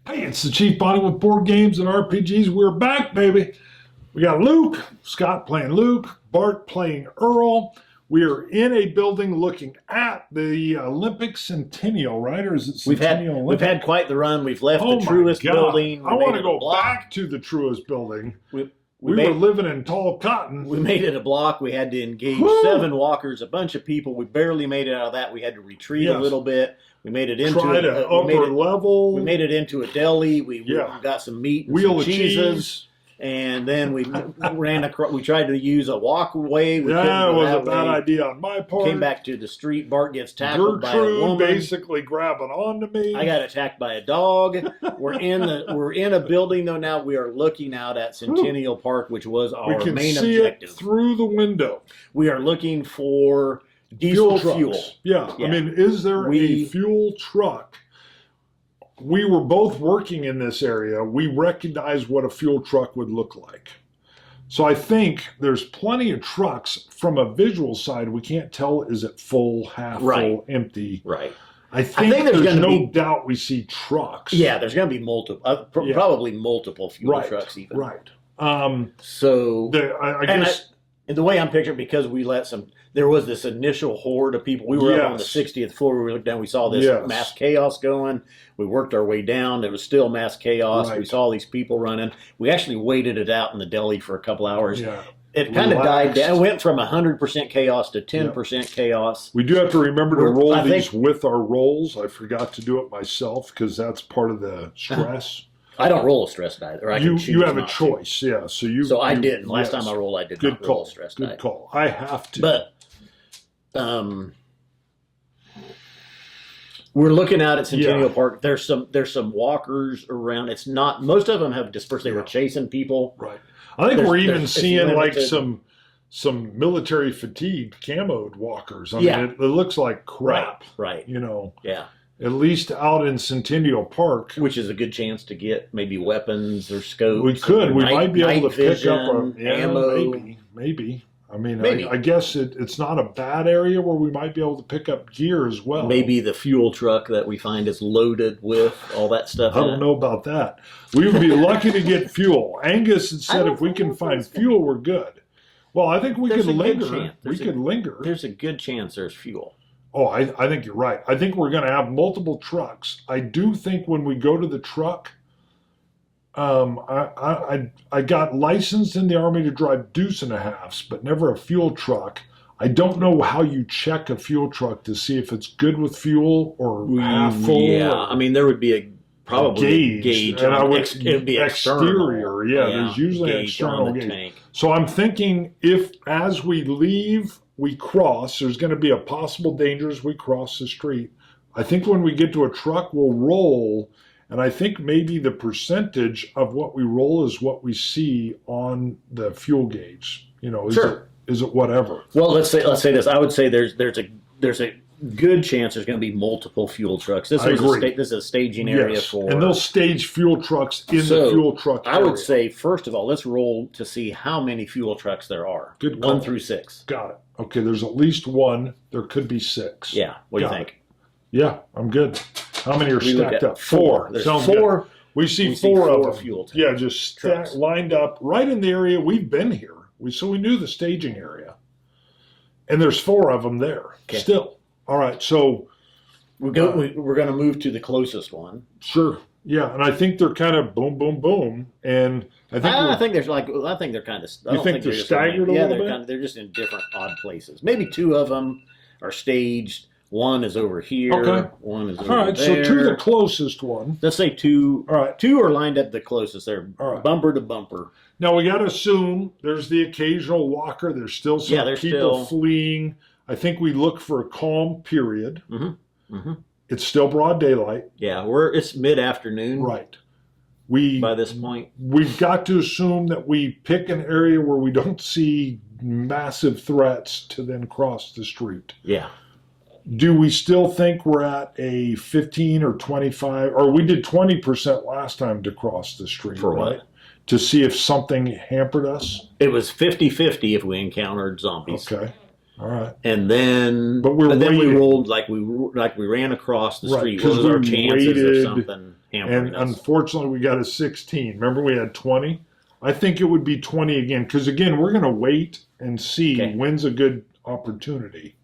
Hey, it's the Chief Bonnie with Board Games and RPGs. We're back, baby. We got Luke, Scott playing Luke, Bart playing Earl. We are in a building looking at the Olympic Centennial, right? Or is it Centennial? We've had quite the run. We've left the Truist building. I want to go back to the Truist building. We were living in tall cotton. We made it a block. We had to engage 7 walkers, a bunch of people. We barely made it out of that. We had to retreat a little bit. We made it into upper level. We made it into a deli. We got some meat and some cheeses. And then we ran across. We tried to use a walkway. It was a bad idea on my part. Came back to the street. Bart gets tackled by a woman. Basically grabbing onto me. I got attacked by a dog. We're in a building though now. We are looking out at Centennial Park, which was our main objective. We can see it through the window. We are looking for diesel fuel. Yeah, I mean, is there a fuel truck? We were both working in this area. We recognized what a fuel truck would look like. So I think there's plenty of trucks. From a visual side, we can't tell, is it full, half full, empty? Right. I think there's no doubt we see trucks. Yeah, there's going to be multiple, probably multiple fuel trucks even. Right. So I guess... And the way I'm picturing, because we let there was this initial horde of people. We were up on the 60th floor. We looked down. We saw this mass chaos going. We worked our way down. It was still mass chaos. Right. We saw these people running. We actually waited it out in the deli for a couple hours. Yeah. It kind of died down. It went from 100% chaos to 10% chaos. We do have to remember to roll these with our rolls. I forgot to do it myself because that's part of the stress. I don't roll a stress die. Or you have a choice, So I didn't. Last time I rolled, I did not roll a stress die. Good call. I have to. But we're looking out at Centennial Park. There's some walkers around. It's not. Most of them have dispersed. They were chasing people. Right. I think we're even seeing like some military fatigue camoed walkers. I mean, it looks like crap. Right. You know. Yeah. At least out in Centennial Park. Which is a good chance to get maybe weapons or scopes. We could. We might be able to pick up ammo. Maybe. I mean, I guess it's not a bad area where we might be able to pick up gear as well. Maybe the fuel truck that we find is loaded with all that stuff. I don't know about that. We would be lucky to get fuel. Angus had said if we can find fuel, we're good. Well, I think we could linger. We could linger. There's a good chance there's fuel. Oh, I think you're right. I think we're going to have multiple trucks. I do think when we go to the truck, I got licensed in the Army to drive deuce and a halves, but never a fuel truck. I don't know how you check a fuel truck to see if it's good with fuel or half full. Yeah, I mean, there would be probably a gauge. And it would be exterior. Yeah, there's usually an external gauge. Tank. So I'm thinking if as we leave, we cross, there's going to be a possible danger as we cross the street. I think when we get to a truck, we'll roll, and I think maybe the percentage of what we roll is what we see on the fuel gauge. You know, is it whatever? Well, let's say this. I would say there's a good chance there's going to be multiple fuel trucks. This is a staging area for, and they'll stage fuel trucks in the fuel truck area. I would say first of all, let's roll to see how many fuel trucks there are. Good call. 1 through 6. Got it. Okay, there's at least 1. There could be 6. Yeah. What do you think? Yeah, I'm good. How many are stacked up? 4. There's 4. Good. We see 4 of them. Fuel tanks. Yeah, just lined up right in the area. We've been here. So we knew the staging area. And there's 4 of them there still. All right, so we're going to move to the closest one. Sure. Yeah, and I think they're kind of boom, boom, boom, and I think they're kind of. You think they're staggered a little bit? They're just in different odd places. Maybe 2 of them are staged. 1 is over here. Okay. 1 is over there. All right, there. so to the closest one. Let's say 2. All right. 2 are lined up the closest. They're bumper to bumper. Now we got to assume there's the occasional walker. There's still some people fleeing. I think we look for a calm period. Mm-hmm. Mm-hmm. It's still broad daylight. Yeah, it's mid-afternoon. Right. By this point, we've got to assume that we pick an area where we don't see massive threats to then cross the street. Yeah. Do we still think we're at a 15 or 25, or we did 20% last time to cross the street? For what? to see if something hampered us? It was 50-50 if we encountered zombies. Okay. All right. And then, but then we rolled like we ran across the street. What was our chances of something hampering us? Unfortunately, we got a 16. Remember, we had 20. I think it would be 20 again because again, we're going to wait and see when's a good opportunity.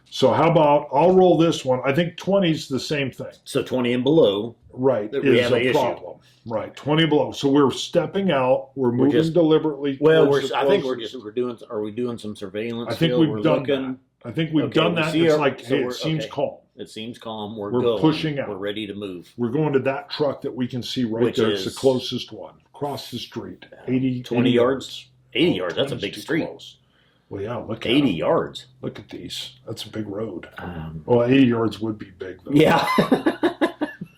So how about I'll roll this one. I think 20 is the same thing. So 20 and below, right, is a problem. Right, 20 below. So we're stepping out. We're moving deliberately. Well, I think we're doing. Are we doing some surveillance? I think we've done that. I think we've done that. It's like it seems calm. It seems calm. We're going. Pushing out. We're ready to move. We're going to that truck that we can see right there. It's the closest one. Across the street. 20 yards. 80 yards. That's a big street. Close. Well, yeah, look at 80 yards. Look at these. That's a big road. Well, 80 yards would be big, though. Yeah.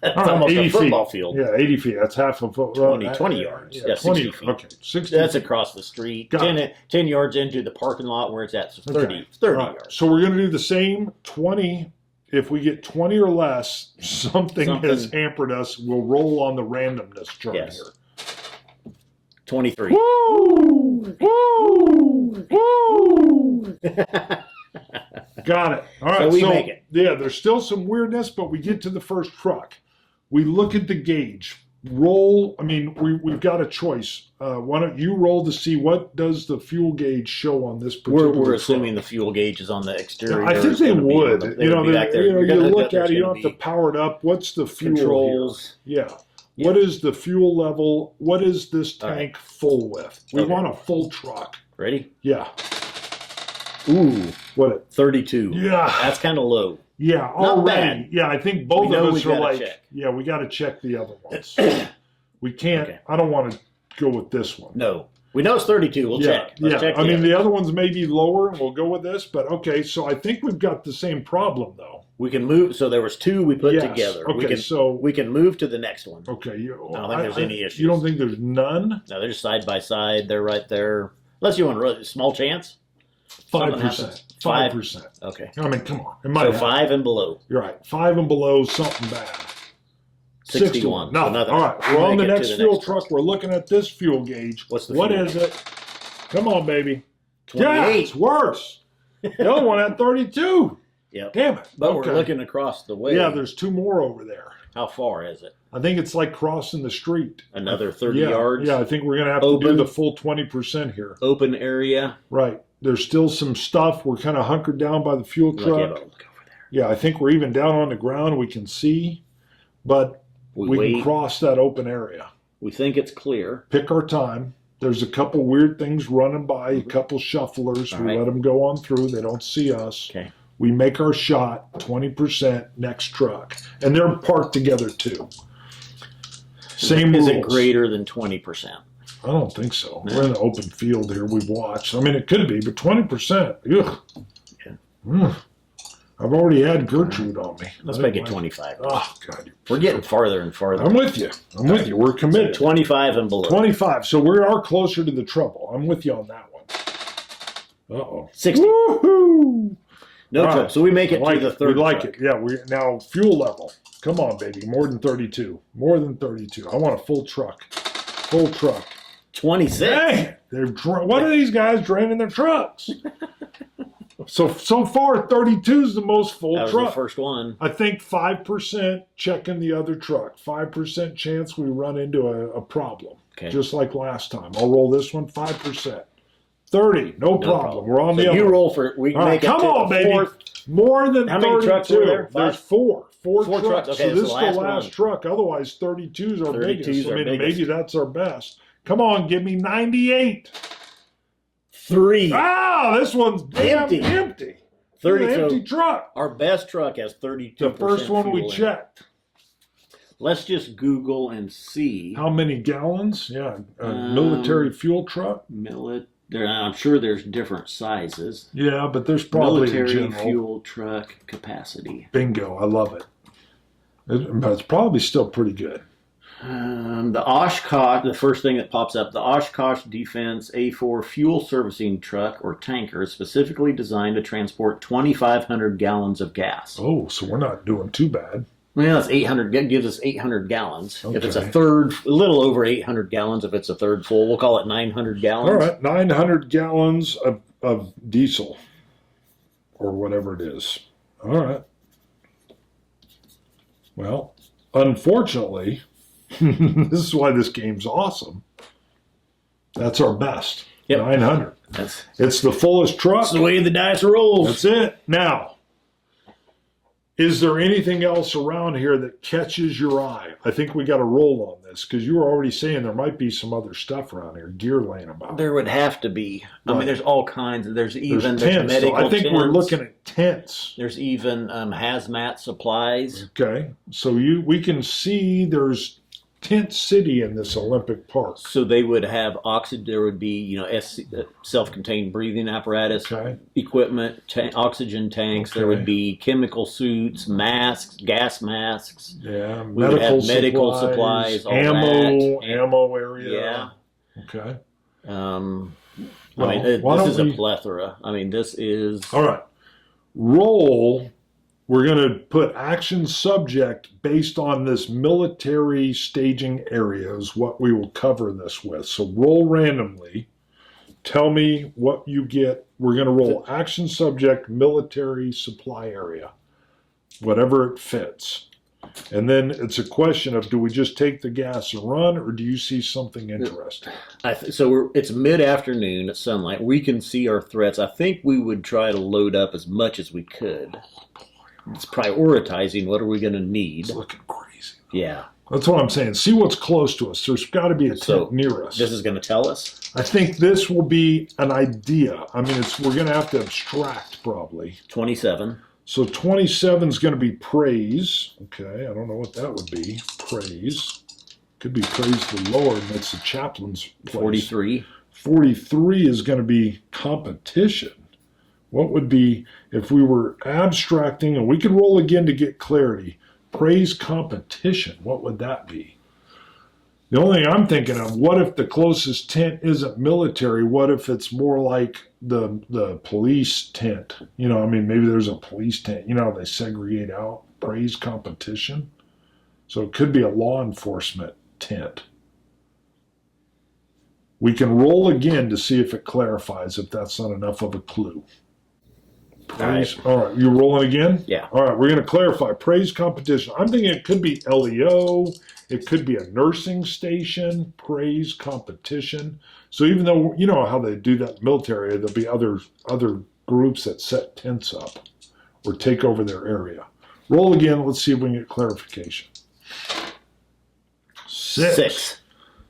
That's almost a football field. Yeah, 80 feet. That's half a foot. 20 yards. Yeah, 20, 60 feet. Okay, 60 That's across the street. 10 yards into the parking lot where it's at. So 30 yards. So we're going to do the same 20. If we get 20 or less, something has hampered us. We'll roll on the randomness chart here. 23. Woo! Woo! Woo! Got it. All right. So we make it. Yeah, there's still some weirdness, but we get to the first truck. We look at the gauge. Roll. I mean, we've got a choice. Why don't you roll to see what does the fuel gauge show on this particular We're truck? assuming the fuel gauge is on the exterior. I think they would. You look at it. You don't have to power it up. What's the fuel controls? Here? Yeah. What is the fuel level? What is this tank full with? We want a full truck. Ready? Yeah. Ooh. What? 32. Yeah. That's kind of low. Yeah, already. Bad. Yeah, I think both of us are like, yeah, we got to check the other ones. We can't, I don't want to go with this one. No. We know it's 32. We'll check. Let's check I mean, the other ones may be lower, and we'll go with this, but okay, so I think we've got the same problem, though. We can move, so there was two we put together. Okay, we can move to the next one. Okay. I don't think there's any issues. You don't think there's none? No, they're just side by side. They're right there. Unless you want to small chance? 5%. 5%. Okay. I mean, come on. So 5 and below. You're right. 5 and below, something bad. 61. Nothing. So nothing. All right. We're on the next fuel truck. We're looking at this fuel gauge. What is it? Come on, baby. 28. Yeah, it's worse. The other one had 32. Yep. Damn it. But we're looking across the way. Yeah, there's 2 more over there. How far is it? I think it's like crossing the street. Another 30 yards? Yeah, I think we're going to have to do the full 20% here. Open area? Right. There's still some stuff. We're kind of hunkered down by the fuel truck. Look over there. Yeah, I think we're even down on the ground. We can see, but we can cross that open area. We think it's clear. Pick our time. There's a couple weird things running by, a couple shufflers. We let them go on through. They don't see us. Okay. We make our shot, 20%, next truck. And they're parked together, too. Same rules. Is it greater than 20%? I don't think so. No. We're in an open field here. We've watched. I mean, it could be, but 20%. Ugh. Yeah. I've already had Gertrude on me. Let's make it 25. Oh, God. We're getting farther and farther. I'm with you. We're committed. So 25 and below. 25. So we are closer to the trouble. I'm with you on that one. Uh-oh. 60. Woohoo! No trouble. So we make it to the third We like it. Yeah. Now, fuel level. Come on, baby. More than 32. More than 32. I want a full truck. Full truck. 26. Hey, what are these guys draining their trucks? So far, 32 is the most full truck. That was the first one. I think 5% checking the other truck. 5% chance we run into a problem. Okay. Just like last time. I'll roll this one. 5%. 30. No problem. We're on the other. You roll for it. We can make it come on, baby. Fourth. More than 32. How many trucks were there? There's 4. Four trucks. Okay, so this is the last truck. Otherwise, 32's our biggest. I mean, maybe that's our best. Come on, give me 98. 3. Ah, this one's empty. 30. An empty truck. Our best truck has 32%. The first one we checked. Let's just Google and see. How many gallons? Yeah, a military fuel truck. I'm sure there's different sizes. Yeah, but there's probably military fuel truck capacity. Bingo, I love it. But it's probably still pretty good. The Oshkosh, the first thing that pops up, the Oshkosh Defense A4 fuel servicing truck or tanker is specifically designed to transport 2,500 gallons of gas. Oh, so we're not doing too bad. Well, it's 800. It gives us 800 gallons. Okay. If it's a little over 800 gallons. If it's a third full, we'll call it 900 gallons. All right, 900 gallons of diesel or whatever it is. All right. Well, unfortunately, this is why this game's awesome. That's our best. Yep. 900. It's the fullest truck. That's the way the dice rolls. That's it. Now, is there anything else around here that catches your eye? I think we got to roll on this because you were already saying there might be some other stuff around here, gear laying about. There would have to be. Right. I mean, there's all kinds. There's tents. medical So I think tents. we're looking at tents. There's even hazmat supplies. Okay, so we can see there's tent city in this Olympic Park. So they would have oxygen. There would be, self-contained breathing apparatus, equipment, oxygen tanks. Okay. There would be chemical suits, masks, gas masks. Yeah, We would have medical supplies, all ammo area. Yeah. Okay. This is a plethora. I mean, this is all right. Roll. We're going to put action subject based on this military staging area is what we will cover this with. So roll randomly. Tell me what you get. We're going to roll action subject military supply area, whatever it fits. And then it's a question of, do we just take the gas and run, or do you see something interesting? It's mid-afternoon at sunlight. We can see our threats. I think we would try to load up as much as we could. It's prioritizing what are we going to need. It's looking crazy. Yeah. That's what I'm saying. See what's close to us. There's got to be a tent near us. This is going to tell us? I think this will be an idea. I mean, we're going to have to abstract probably. 27. So 27 is going to be praise. Okay, I don't know what that would be. Praise. Could be praise the Lord. That's the chaplain's place. 43. 43 is going to be competition. What would be, if we were abstracting, and we could roll again to get clarity, praise competition, what would that be? The only thing I'm thinking of, what if the closest tent isn't military? What if it's more like the police tent? Maybe there's a police tent. You know how they segregate out praise competition? So it could be a law enforcement tent. We can roll again to see if it clarifies, if that's not enough of a clue. Praise. All right, you rolling again? Yeah. All right, we're going to clarify. Praise competition. I'm thinking it could be LEO. It could be a nursing station. Praise competition. So even though, you know how they do that in the military, there'll be other groups that set tents up or take over their area. Roll again. Let's see if we can get clarification. 6.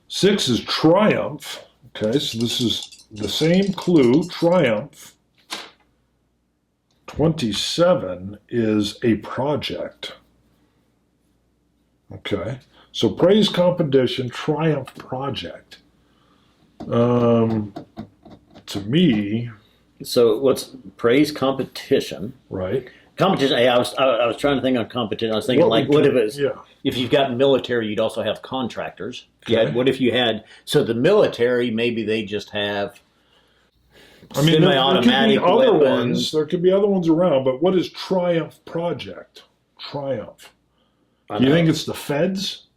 6 is triumph. Okay, so this is the same clue, triumph. 27 is a project. Okay, so praise competition, triumph project. To me. So what's praise competition? Right. Competition. I was trying to think on competition. I was thinking what if it's if you've got military, you'd also have contractors. Okay. What if you had the military? Maybe they just have. I mean, semi-automatic weapons. There could be other ones around, but what is Triumph Project? Triumph. Do you think it's the feds?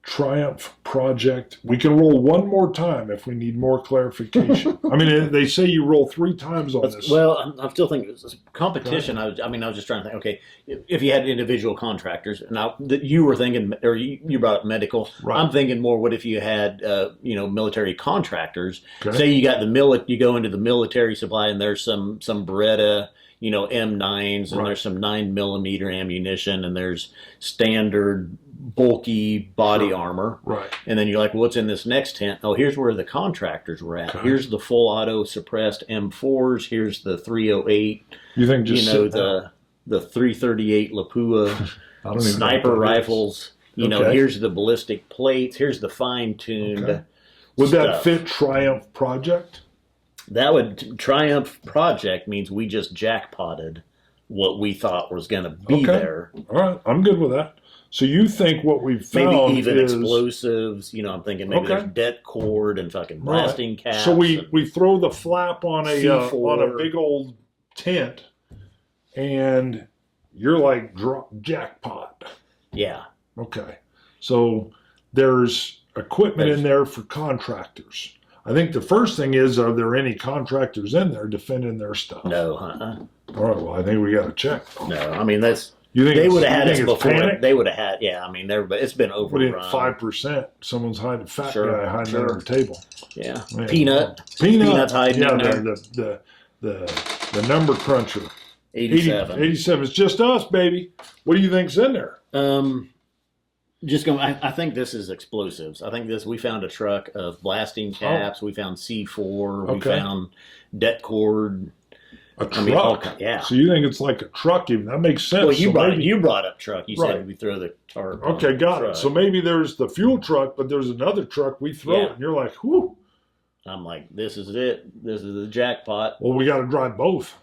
Triumph Project. We can roll one more time if we need more clarification. I mean, they say you roll 3 times on this. Well, I'm still thinking competition. I was just trying to think. Okay, if you had individual contractors, now you were thinking, or you brought up medical. Right. I'm thinking more. What if you had, military contractors? Okay. Say you got you go into the military supply, and there's some Beretta, M9s, and there's some 9mm ammunition, and there's standard bulky body armor. Right. And then you're like, what's in this next tent? Oh, here's where the contractors were at. Okay. Here's the full auto suppressed M4s. Here's the 308. You think just the 338 Lapua sniper rifles. Here's the ballistic plates. Here's the fine-tuned. Okay. Would that fit Triumph Project? That would Triumph Project means we just jackpotted what we thought was going to be there. All right, I'm good with that. So you think what we've found maybe even is explosives? I'm thinking maybe there's det cord and fucking blasting caps. So we throw the flap on a big old tent, and you're like jackpot. Yeah. Okay. So there's equipment in there for contractors. I think the first thing is, are there any contractors in there defending their stuff? No, All right, well, I think we got to check. No, I mean, that's... You think they would have had us before. Panic? They would have had, yeah, I mean, it's been overrun. 5%. Someone's hiding, fat guy hiding under the table. Yeah. Man. Peanut's hiding in there. The number cruncher. 87. 87. It's just us, baby. What do you think's in there? I think this is explosives. I think we found a truck of blasting caps. We found C4. We found det cord. A truck? Yeah. So you think it's like a truck even? That makes sense. Well, you brought up truck. You said we throw the tarp. Okay, got it. So maybe there's the fuel truck, but there's another truck we throw it, and you're like, whew. I'm like, this is it. This is the jackpot. Well, we got to drive both.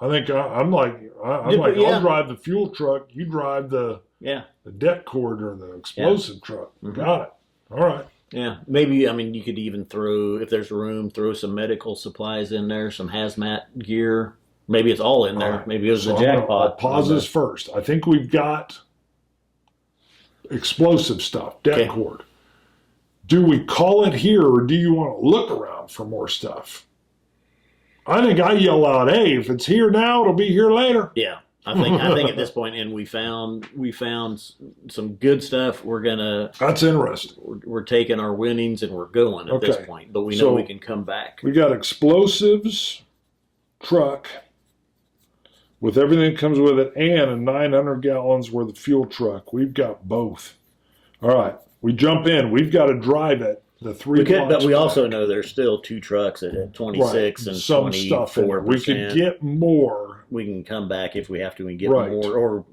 I think I'll drive the fuel truck. You drive the det cord or the explosive truck. Mm-hmm. Got it. All right. Yeah, maybe, I mean, you could even throw, if there's room, throw some medical supplies in there, some hazmat gear. Maybe it's all in there. Right. Maybe it was the jackpot. I'll pause this first. I think we've got explosive stuff, det cord. Do we call it here, or do you want to look around for more stuff? I think I yell out, hey, if it's here now, it'll be here later. Yeah. I think at this point, and we found some good stuff. That's interesting. We're taking our winnings and we're going at this point, but we know we can come back. We got explosives, truck, with everything that comes with it, and a 900 gallons worth of fuel truck. We've got both. All right, we jump in. We've got to drive it. But we also know there's still two trucks at 26 and some 24%. Stuff in there. We could get more. We can come back if we have to and get more,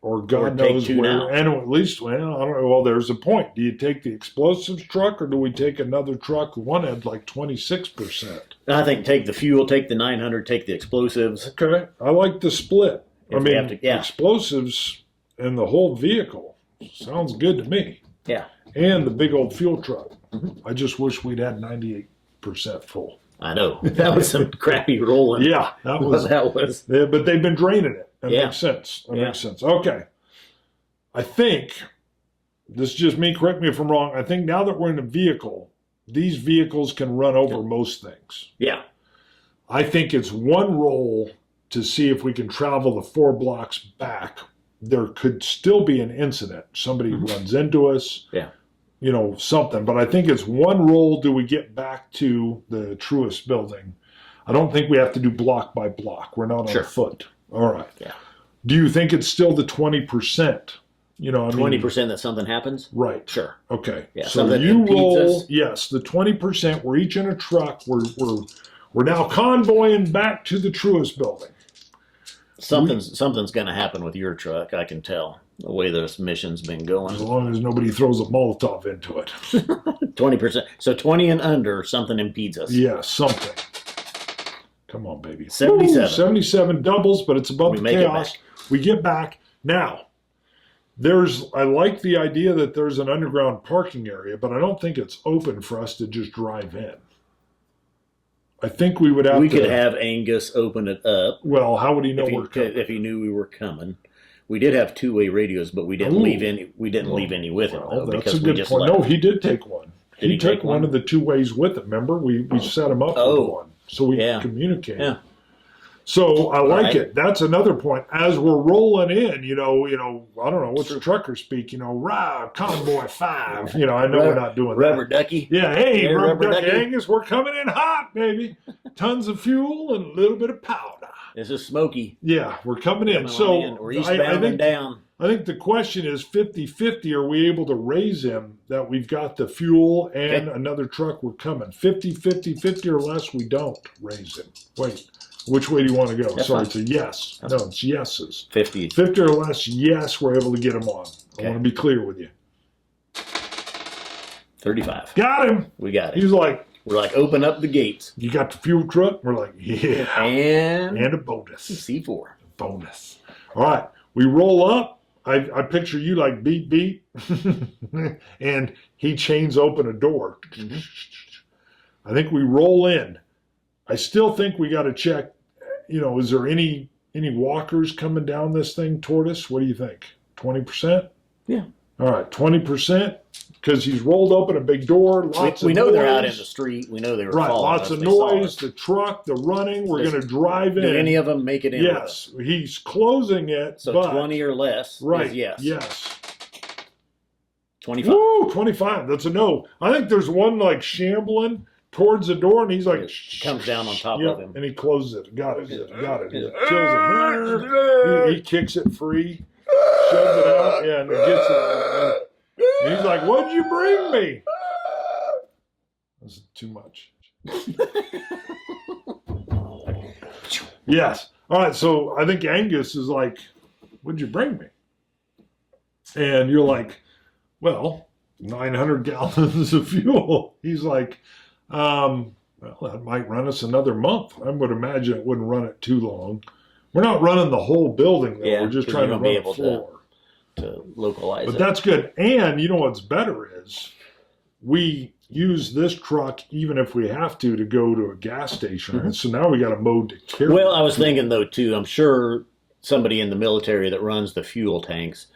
or God knows where. Now. And at least, I don't know. Well, there's a point. Do you take the explosives truck, or do we take another truck? One had like 26%. I think take the fuel, take the 900, take the explosives. Okay, I like the split. Explosives and the whole vehicle sounds good to me. Yeah. And the big old fuel truck. Mm-hmm. I just wish we'd had 98% full. I know. That was some crappy rolling. Yeah, that was. Yeah, but they've been draining it. That makes sense. Makes sense. Okay. I think, this is just me, correct me if I'm wrong, I think now that we're in a vehicle, these vehicles can run over most things. Yeah. I think it's one roll to see if we can travel the 4 blocks back. There could still be an incident. Somebody runs into us. Yeah. Something. But I think it's one roll. Do we get back to the Truist building? I don't think we have to do block by block. We're not on foot. All right. Yeah. Do you think it's still the 20%? 20% that something happens? Right. Sure. Okay. Yeah, so you roll, yes, the 20%. We're each in a truck. We're now convoying back to the Truist building. Something's going to happen with your truck, I can tell, the way this mission's been going. As long as nobody throws a Molotov into it. 20%. So 20 and under, something impedes us. Yeah, something. Come on, baby. 77. Ooh, 77 doubles, but it's above the chaos. We get back. Now, I like the idea that there's an underground parking area, but I don't think it's open for us to just drive in. I think we would have We could have Angus open it up. Well, how would he know we're coming? If he knew we were coming. We did have 2-way radios, but we didn't leave any. We didn't leave any with him though, that's a good point. No, he did take one. He took one of the 2 ways with him. Remember, we set him up with one, so we communicated. Yeah. So I like it. That's another point. As we're rolling in, I don't know what's the trucker speak. Rah, convoy 5. I know we're not doing Rubber that. ducky. Yeah, hey, rubber ducky Angus, we're coming in hot, baby. Tons of fuel and a little bit of powder. This is smoky. Yeah, we're coming in. We're eastbound and down. I think the question is 50-50. Are we able to raise him that we've got the fuel and another truck we're coming? 50-50, 50 or less, we don't raise him. Wait. Which way do you want to go? It's a yes. No, it's yeses. 50. 50 or less, yes, we're able to get him on. I want to be clear with you. 35. Got him. We got it. He's like, we're like, open up the gates. You got the fuel truck? We're like, yeah. And a bonus. C4. Bonus. All right. We roll up. I picture you like beat. And he chains open a door. Mm-hmm. I think we roll in. I still think we got to check, is there any any walkers coming down this thing toward us? What do you think? 20%? Yeah. All right, 20%, because he's rolled open a big door. Lots of we know noise. they're out in the street. We know they were right. following Lots us. of They saw noise. us. The truck, the running. We're Does- going to drive in. Do any of them make it in? Yes, he's closing it. So but, 20 or less. right? Is yes. Yes. 25. Woo, 25. That's a no. I think there's one like shambling towards the door, and he's like, It comes down on top yep, of him. and he closes it. Got it. Got it. Kills him. He kicks it free, shoves it out, yeah, and it gets it. And he's like, "What'd you bring me?" That's too much. Yes. All right. So I think Angus is like, "What'd you bring me?" And you're like, "Well, 900 gallons of fuel." He's like, well, that might run us another month. I would imagine it wouldn't run it too long. We're not running the whole building, though. Yeah, We're just 'cause trying you to won't be run the able floor. To localize But it. that's good. And you know what's better is we use this truck even if we have to go to a gas station. Mm-hmm. So now we got a mode to carry. Well, I was thinking, though, too, I'm sure somebody in the military that runs the fuel tanks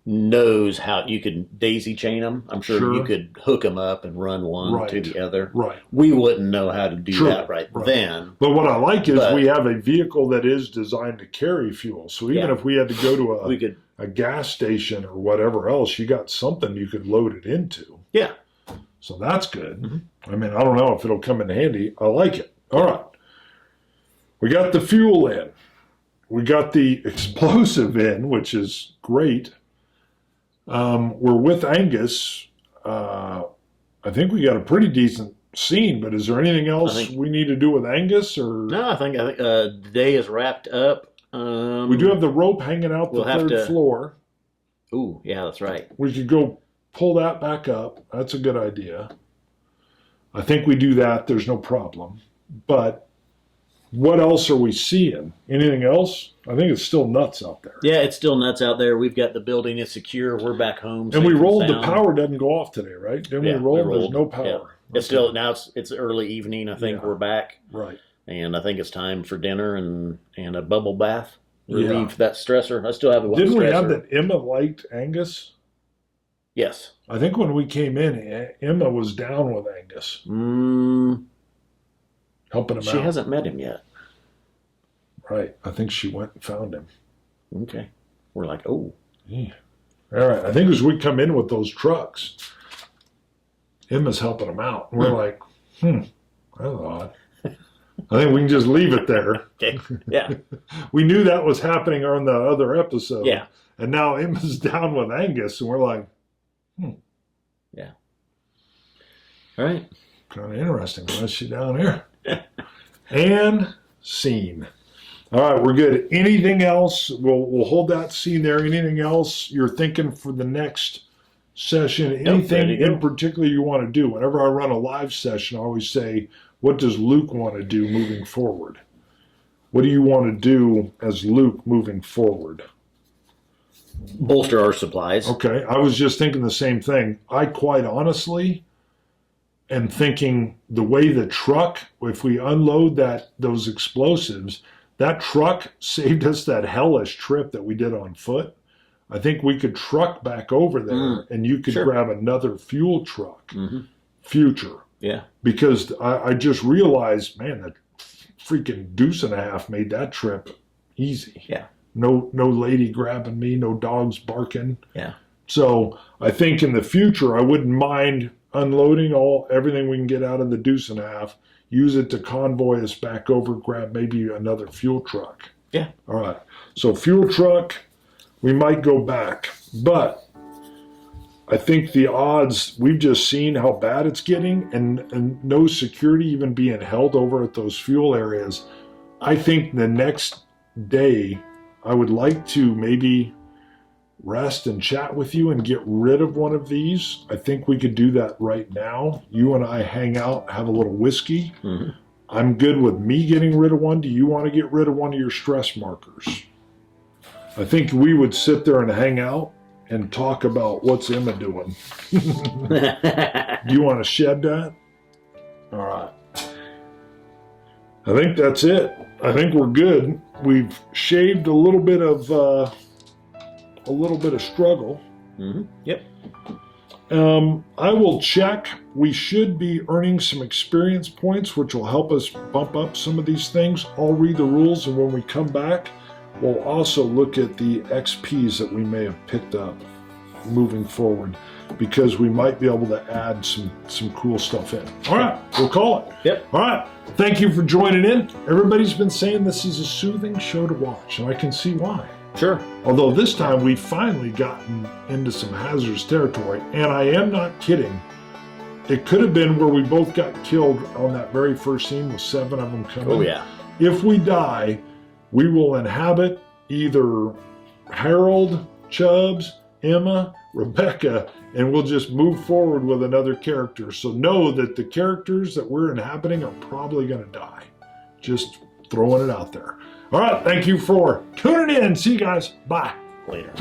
knows how you can daisy chain them. I'm sure you could hook them up and run one to the other. Right. We wouldn't know how to do that right then. But what I like is we have a vehicle that is designed to carry fuel. So even if we had to go to a gas station or whatever else, you got something you could load it into. Yeah. So that's good. Mm-hmm. I mean, I don't know if it'll come in handy. I like it. All right. We got the fuel in. We got the explosive in, which is great. We're with Angus. I think we got a pretty decent scene, but is there anything else we need to do with Angus? Or no, I think the day is wrapped up. We do have the rope hanging out the third floor. Ooh, yeah, that's right. We could go pull that back up. That's a good idea. I think we do that. There's no problem. But what else are we seeing? Anything else? I think it's still nuts out there. Yeah, it's still nuts out there. We've got the building is secure. We're back home. And we rolled. The power doesn't go off today, right? Didn't we roll? There's no power. Yeah. It's still now. It's early evening. I think we're back. Right. And I think it's time for dinner and a bubble bath. Relieve that stressor. I still have one. Didn't stressor. we have that Emma liked Angus? Yes. I think when we came in, Emma was down with Angus. Helping him out. She hasn't met him yet. Right. I think she went and found him. Okay. We're like, oh. Yeah. All right. I think as we come in with those trucks, Emma's helping him out. And we're like, that's odd. I think we can just leave it there. Okay. Yeah. We knew that was happening on the other episode. Yeah. And now Emma's down with Angus, and we're like, Yeah. All right. Kind of interesting. Why is she down here? And scene. All right, we're good. Anything else? We'll hold that scene there. Anything else you're thinking for the next session? Anything in particular you want to do? Whenever I run a live session, I always say, what does Luke want to do moving forward? What do you want to do as Luke moving forward? Bolster our supplies. Okay, I was just thinking the same thing. I quite honestly am thinking the way the truck, if we unload those explosives, that truck saved us that hellish trip that we did on foot. I think we could truck back over there and you could grab another fuel truck. Future. Yeah. Because I just realized, man, that freaking deuce and a half made that trip easy. Yeah. No lady grabbing me, no dogs barking. Yeah. So I think in the future, I wouldn't mind unloading everything we can get out of the deuce and a half, use it to convoy us back over, grab maybe another fuel truck. Yeah. All right. So fuel truck, we might go back. But I think the odds, we've just seen how bad it's getting and no security even being held over at those fuel areas. I think the next day, I would like to maybe rest and chat with you and get rid of one of these. I think we could do that right now. You and I hang out, have a little whiskey. I'm good with me getting rid of one. Do you want to get rid of one of your stress markers? I think we would sit there and hang out and talk about what's Emma doing. Do you want to shed that? All right. I think that's it. I think we're good. We've shaved a little bit of struggle. Mm-hmm. Yep. I will check. We should be earning some experience points, which will help us bump up some of these things. I'll read the rules, and when we come back, we'll also look at the XPs that we may have picked up moving forward, because we might be able to add some cool stuff in. All right, we'll call it. Yep. All right, thank you for joining in. Everybody's been saying this is a soothing show to watch, and I can see why. Sure. Although this time we've finally gotten into some hazardous territory, and I am not kidding. It could have been where we both got killed on that very first scene with 7 of them coming. Oh, yeah. If we die, we will inhabit either Harold, Chubbs, Emma, Rebecca, and we'll just move forward with another character. So know that the characters that we're inhabiting are probably going to die. Just throwing it out there. All right, thank you for tuning in. See you guys. Bye. Later.